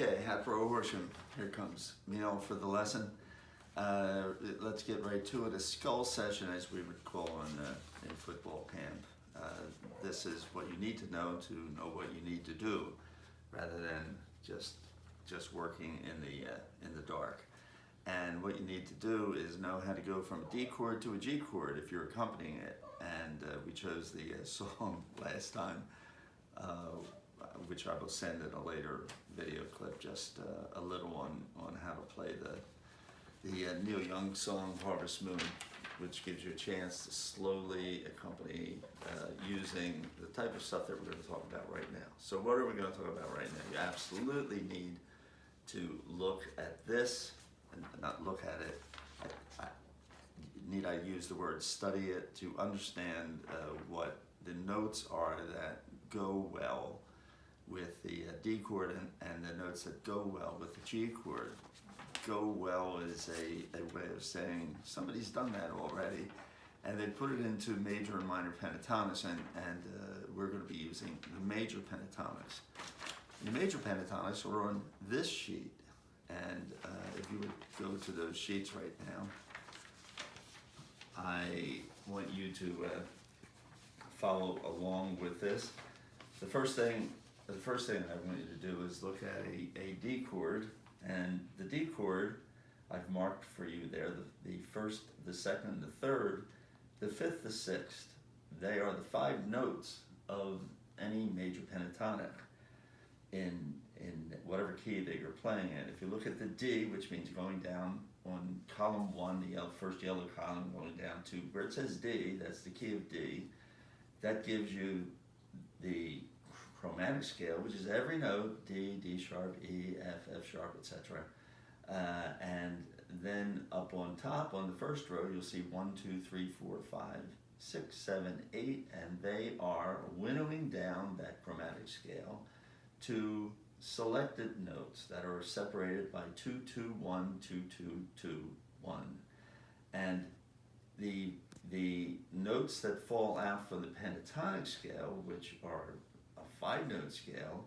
Okay, Hatboro Horsham. Here comes Neil for the lesson. Let's get right to it. A skull session, as we would call in football camp. This is what you need to know what you need to do, rather than just working in the dark. And what you need to do is know how to go from a D chord to a G chord if you're accompanying it. And we chose the song last time, which I will send in a later video clip, just a little on how to play the Neil Young song Harvest Moon, which gives you a chance to slowly accompany using the type of stuff that we're going to talk about right now. So what are we going to talk about right now? You absolutely need to look at this, and not look at it. Need I use the word study it to understand what the notes are that go well with the D chord and the notes that go well with the G chord. Go well is a way of saying somebody's done that already, and they put it into major and minor pentatonics, and we're going to be using the major pentatonics. The major pentatonics are on this sheet, and if you would go to those sheets right now, I want you to follow along with this. The first thing I want you to do is look at a D chord, and the D chord I've marked for you there, the first, the second, the third, the fifth, the sixth. They are the 5 notes of any major pentatonic in whatever key that you're playing in. If you look at the D, which means going down on column 1, the first yellow column, going down to where it says D, that's the key of D, that gives you the chromatic scale, which is every note, D, D sharp, E, F, F sharp, etc. And then up on top, on the first row, you'll see 1, 2, 3, 4, 5, 6, 7, 8, and they are winnowing down that chromatic scale to selected notes that are separated by 2, 2, 1, 2, 2, 2, 1. And the notes that fall out from the pentatonic scale, which are a 5-note scale,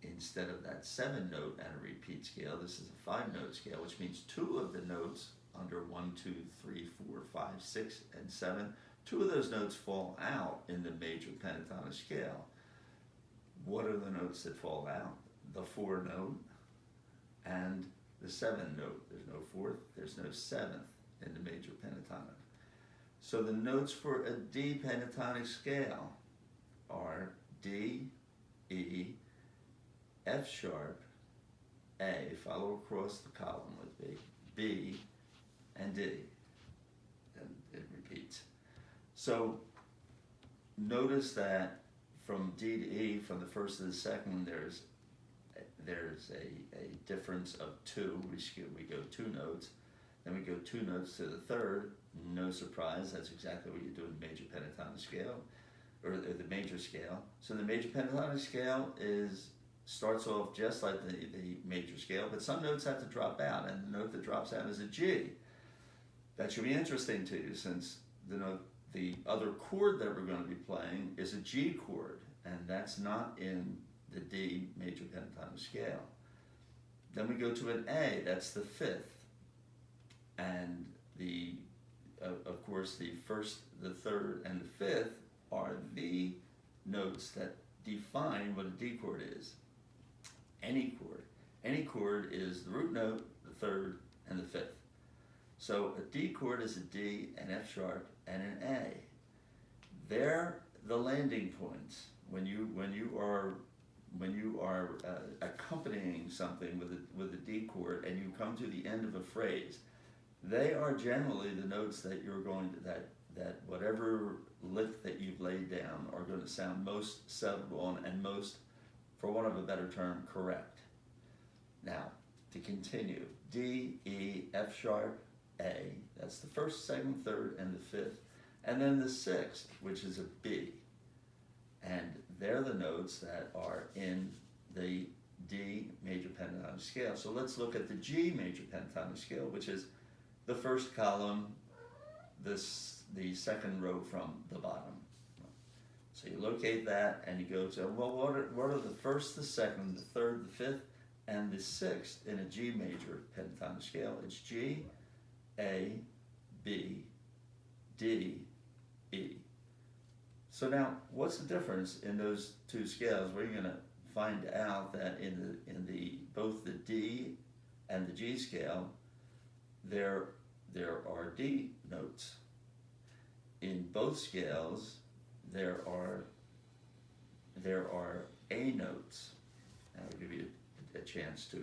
instead of that 7-note and a repeat scale, this is a 5-note scale, which means 2 of the notes under 1, 2, 3, 4, 5, 6, and 7, 2 of those notes fall out in the major pentatonic scale. What are the notes that fall out? The 4-note and the 7-note. There's no 4th, there's no 7th in the major pentatonic. So the notes for a D pentatonic scale are D, E, F sharp, A, follow across the column with me, B, and D. And it repeats. So notice that from D to E, from the first to the second, there's a difference of 2. We go 2 notes. Then we go 2 notes to the third. No surprise, that's exactly what you do in the major pentatonic scale, or the major scale. So the major pentatonic scale starts off just like the major scale, but some notes have to drop out, and the note that drops out is a G. That should be interesting to you, since the other chord that we're going to be playing is a G chord, and that's not in the D major pentatonic scale. Then we go to an A, that's the 5th, and of course the first, the third, and the 5th are the notes that define what a D chord is. Any chord is the root note, the 3rd, and the 5th. So a D chord is a D, an F sharp, and an A. They're the landing points when you are accompanying something with a D chord, and you come to the end of a phrase. They are generally the notes that you're going to, that whatever lick that you've laid down are going to sound most settled on and most, for want of a better term, correct. Now, to continue, D, E, F sharp, A, that's the first, second, third, and the 5th. And then the 6th, which is a B. And they're the notes that are in the D major pentatonic scale. So let's look at the G major pentatonic scale, which is the first column, the second row from the bottom. So you locate that and you go to, well, what are the first, the second, the third, the fifth, And the sixth in a G major pentatonic scale, it's G, A, B, D, E. So now, what's the difference in those two scales? We're going to find out that in both the D and the G scale, there are D notes. In both scales, there are A notes. And I'll give you a chance to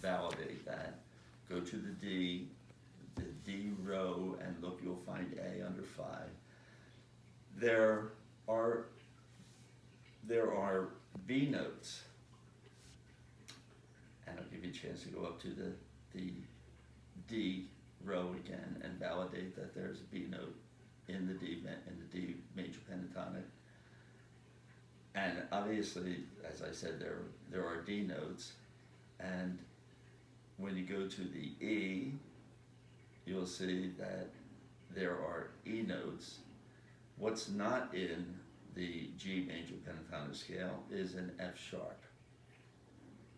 validate that. Go to the D row, and look, you'll find A under 5. There are B notes, and I'll give you a chance to go up to the D row again and validate that there's a B note in the D major pentatonic. And obviously, as I said, there are D notes, and when you go to the E, you'll see that there are E notes. What's not in the G major pentatonic scale is an F sharp.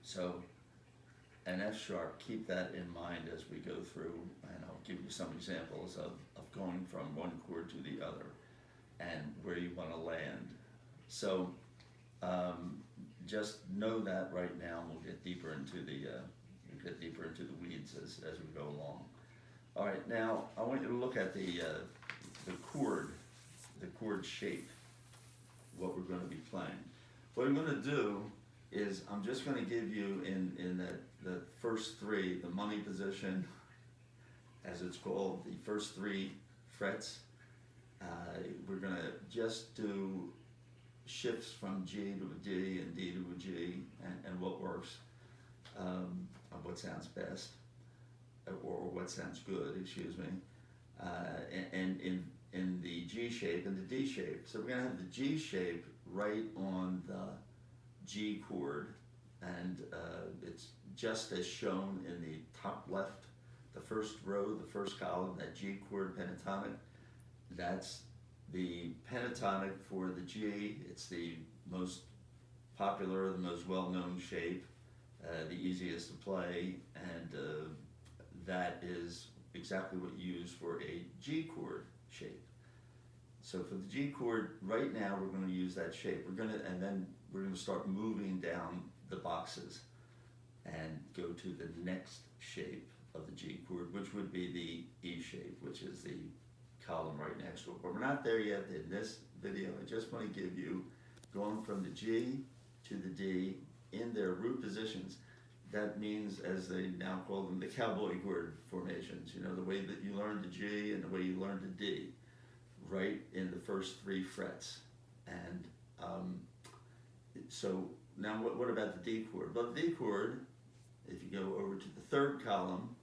So an F sharp, keep that in mind as we go through, and I'll give you some examples of going from one chord to the other and where you want to land. So just know that right now, and we'll get deeper into the weeds as we go along. All right, now I want you to look at the chord shape, what we're going to be playing. What I'm going to do is I'm just going to give you in the first three, the money position, as it's called, the first 3 frets. We're going to just do shifts from G to a D and D to a G, and what works, what sounds best, or what sounds good, excuse me, and in the G shape and the D shape. So we're going to have the G shape right on the G chord, and it's just as shown in the top left, the first row, the first column, that G chord pentatonic. That's the pentatonic for the G. It's the most popular, the most well-known shape, the easiest to play, and that is exactly what you use for a G chord shape. So for the G chord, right now we're going to use that shape. And then we're going to start moving down the boxes and go to the next shape of the G chord, which would be the E shape, which is the column right next to it. But we're not there yet in this video. I just want to give you, going from the G to the D in their root positions. That means, as they now call them, the cowboy chord formations. You know, the way that you learn the G and the way you learn the D, right in the first 3 frets. And so now what about the D chord? Well, the D chord, if you go over to the 3rd column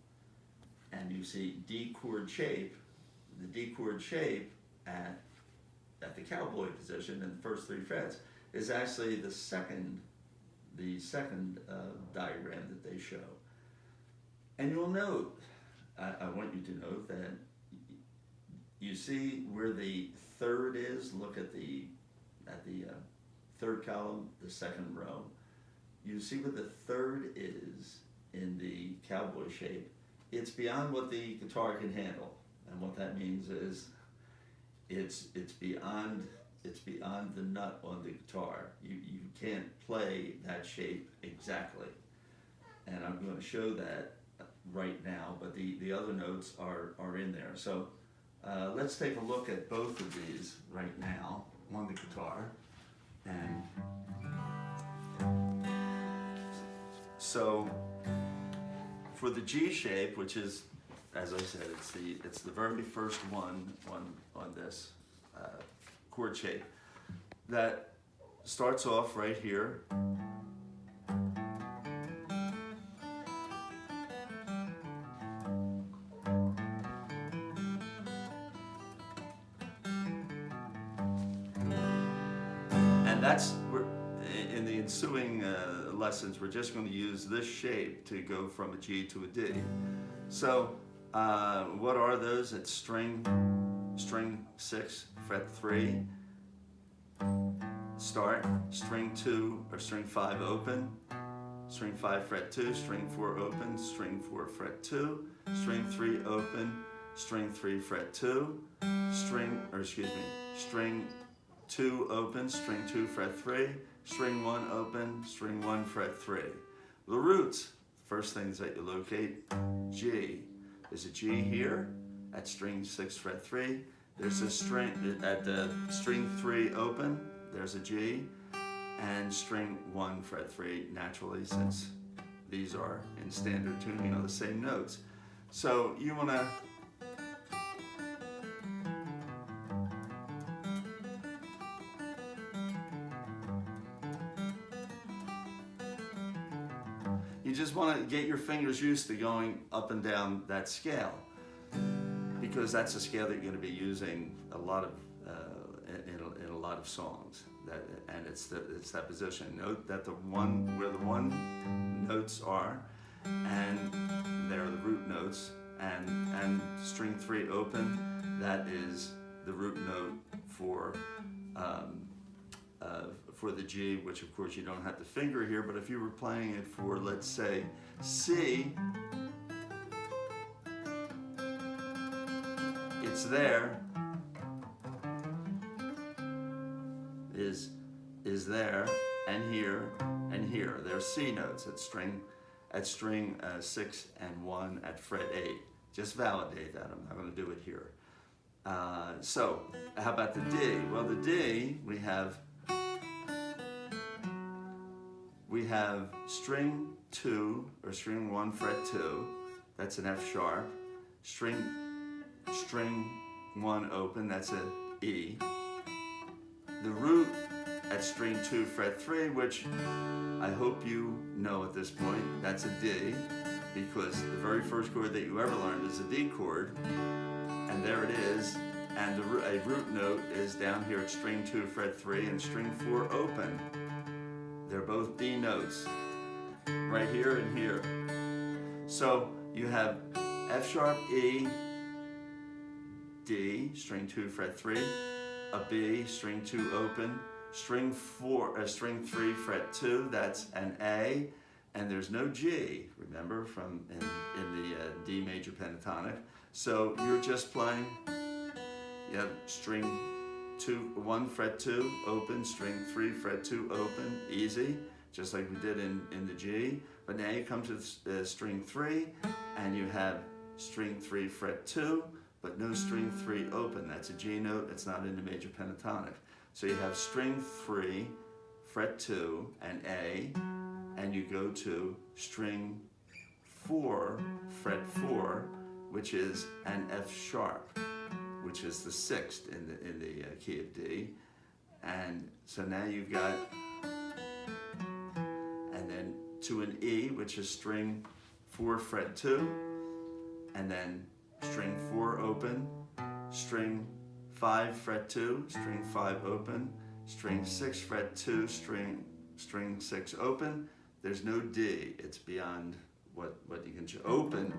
and you see D chord shape, the D chord shape at the cowboy position in the first 3 frets is actually the second diagram that they show. And you'll note, I want you to note that you see where the 3rd is. Look at the 3rd column, the 2nd row. You see where the 3rd is in the cowboy shape. It's beyond what the guitar can handle, and what that means is it's beyond the nut on the guitar. You can't play that shape exactly, and I'm going to show that right now, but the other notes are in there. So let's take a look at both of these right now on the guitar. And so for the G shape, which is, as I said, it's the very first one on this chord shape, that starts off right here. And that's, in the ensuing lessons, we're just going to use this shape to go from a G to a D. So what are those? It's string 6, fret 3, start, string 2 or string 5 open, string 5, fret 2, string 4 open, string 4, fret 2, string 3 open, string 3, fret 2, string 2 open, string 2, fret 3, string 1 open, string 1, fret 3. The roots, first things that you locate, G. There's a G here at string 6, fret 3. There's a string at the string 3 open, there's a G, and string 1, fret 3, naturally, since these are in standard tuning on the same notes. So you want to just want to get your fingers used to going up and down that scale, because that's a scale that you're going to be using a lot of in a lot of songs. And it's that position. Note that where the one notes are, and they're the root notes, and string 3 open, that is the root note for the G, which of course you don't have to finger here, but if you were playing it for, let's say, C, it's there, is there, and here, and here. There's C notes at string 6 and 1 at fret 8. Just validate that. I'm not going to do it here. So how about the D? Well, the D, we have string 2 or string 1, fret 2. That's an F sharp. String 1 open. That's a E. The root at string 2, fret 3, which I hope you know at this point, that's a D, because the very first chord that you ever learned is a D chord, and there it is, and a root note is down here at string 2, fret 3, and string 4 open. They're both D notes, right here and here. So you have F sharp, E, D, string 2, fret 3, a B, string 2 open, string 3, fret 2, that's an A, and there's no G, remember, from in the D major pentatonic. So you're just playing, you have string 1, fret 2, open, string 3, fret 2, open, easy, just like we did in the G. But now you come to string 3, and you have string 3, fret 2, but no string 3 open. That's a G note, it's not in the major pentatonic. So you have string 3, fret 2, and A, and you go to string 4, fret 4, which is an F sharp, which is the 6th in the key of D. And so now you've got, and then to an E, which is string 4, fret 2, and then string 4 open, string 5, fret 2, string 5 open, string 6, fret 2, string 6 open. There's no D, it's beyond what you can open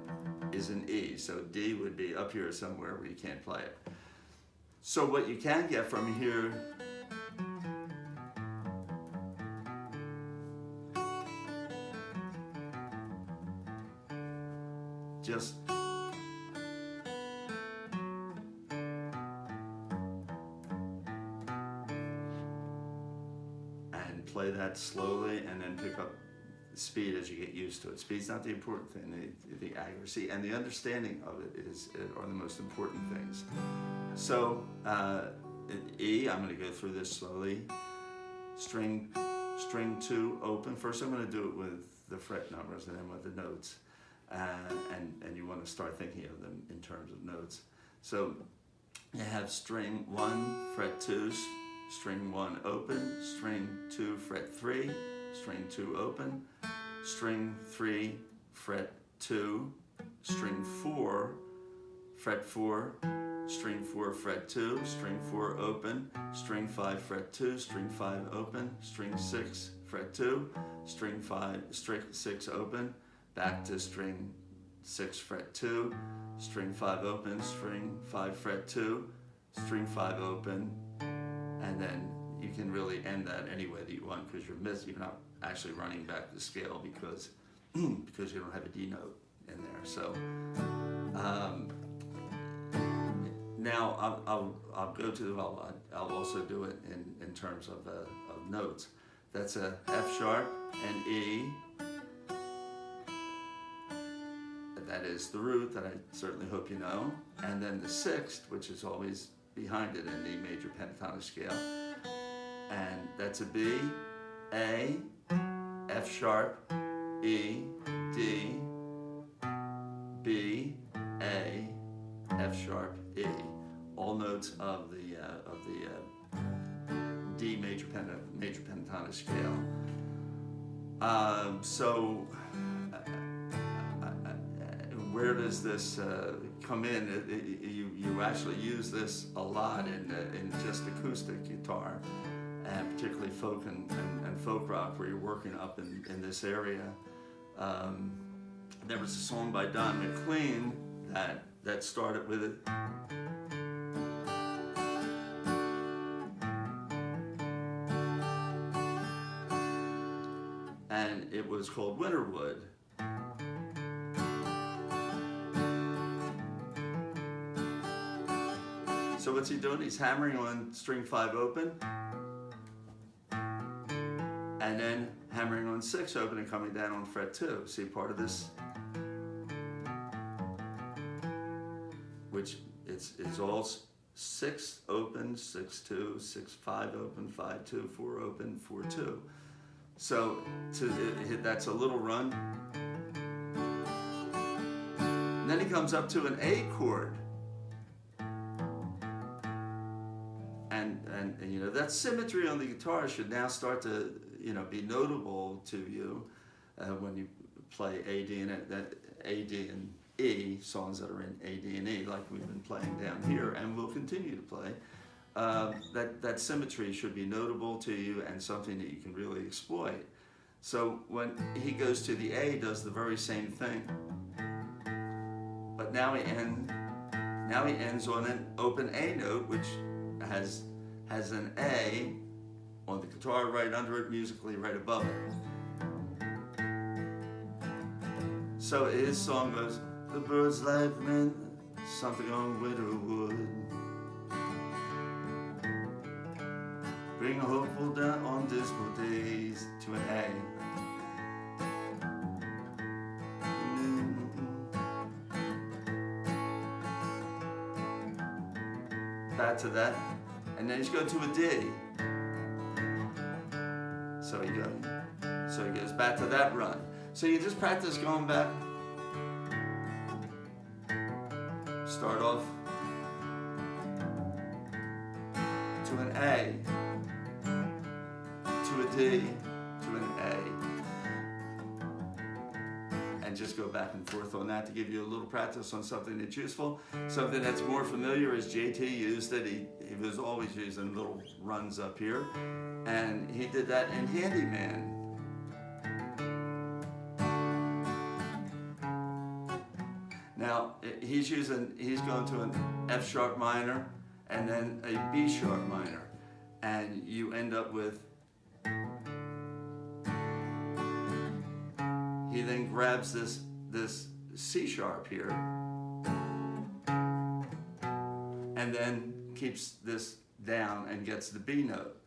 is an E, so D would be up here somewhere where you can't play it. So what you can get from here, just and play that slowly, and then pick up speed as you get used to it. Speed's not the important thing, the accuracy and the understanding of it are the most important things. So E, I'm going to go through this slowly. String 2 open. First I'm going to do it with the fret numbers and then with the notes. And you want to start thinking of them in terms of notes. So you have string 1, fret 2, string 1 open, string 2, fret 3, string 2 open, string 3, fret 2, string 4, fret 4, string 4, fret 2, string 4 open, string 5, fret 2, string 5 open, string 6, fret 2, string 6 open, back to string 6, fret 2, string 5 open, string 5, fret 2, string 5 open, and then you can really end that any way that you want, because you're not actually running back the scale because because you don't have a D note in there. So now I'll go to I'll also do it in terms of notes. That's a F sharp and E. That is the root that I certainly hope you know, and then the sixth, which is always behind it in the major pentatonic scale, and that's a B, A, F sharp, E, D, B, A, F sharp, E, all notes of the D major pentatonic scale. So where does this come in? You actually use this a lot in just acoustic guitar, and particularly folk and folk rock, where you're working up in this area. There was a song by Don McLean that started with it. And it was called Winterwood. So what's he doing? He's hammering on string 5 open, and then hammering on 6 open and coming down on fret 2. See part of this? Which it's all 6 open, 6 2, 6 5 open, 5 2, 4 open, 4 2. So that's a little run. And then he comes up to an A chord. And you know, that symmetry on the guitar should now start to, you know, be notable to you when you play A, D, and that A, D, and E, songs that are in A, D, and E, like we've been playing down here and will continue to play. That symmetry should be notable to you and something that you can really exploit. So when he goes to the A, does the very same thing, but now he ends on an open A note, which has an A on the guitar right under it, musically right above it. So his song goes, the bird's life meant something on Winterwood. Bring a hopeful down on dismal days to an A. Back to that, and then he's going to a D. So he goes back to that run. So you just practice going back. Start off to an A, to a D, to an A, and just go back and forth on that to give you a little practice on something that's useful. Something that's more familiar is JT used it. He was always using little runs up here, and he did that in Handyman. Now he's going to an F sharp minor and then a B sharp minor, and you end up with, he then grabs this C sharp here and then keeps this down and gets the B note.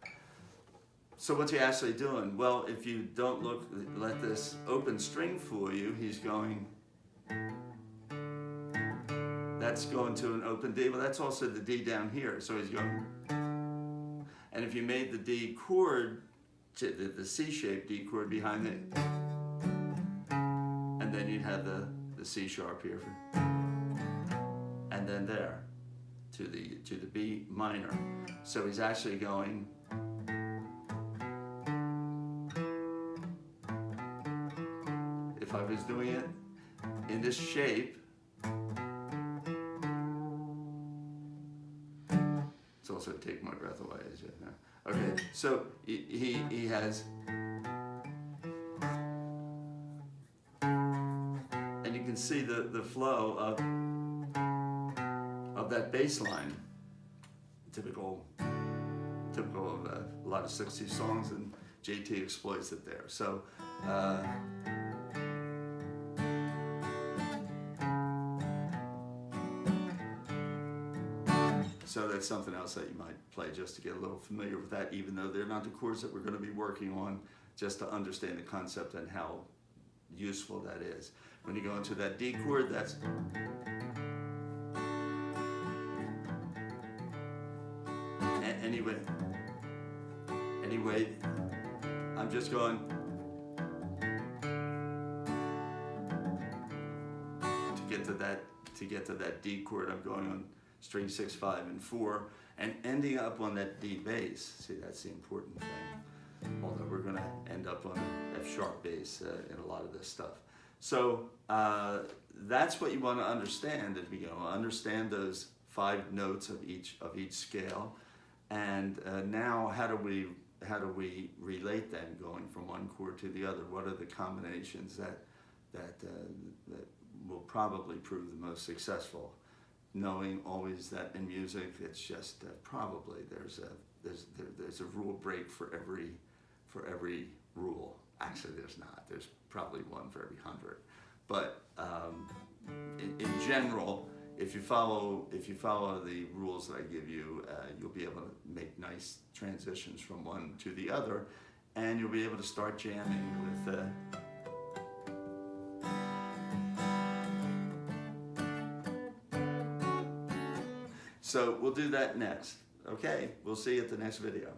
So what's he actually doing? Well, if you don't let this open string fool you, he's going, that's going to an open D. Well, that's also the D down here. So he's going, and if you made the D chord, the C-shaped D chord behind it, and then you'd have the C sharp here, and then there to the B minor. So he's actually going, if I was doing it in this shape, it's also take my breath away. Okay, so he has, and you can see the flow of that bass line, typical typical of a lot of 60s songs, and JT exploits it there. So so that's something else that you might play just to get a little familiar with that, even though they're not the chords that we're going to be working on, just to understand the concept and how useful that is. When you go into that D chord, that's anyway, I'm just going to get to that D chord. I'm going on string 6, 5, and 4, and ending up on that D bass. See, that's the important thing. Although we're going to end up on an F sharp bass in a lot of this stuff. So that's what you want to understand as we go. Understand those 5 notes of each that, and now how do we relate them going from one chord to the other? What are the combinations that will probably prove the most successful? Knowing always that in music, it's just probably there's a rule break for every rule. Actually, there's not. There's probably one for every 100. But in general, if you follow the rules that I give you, you'll be able to make nice transitions from one to the other, and you'll be able to start jamming with. So we'll do that next. Okay, we'll see you at the next video.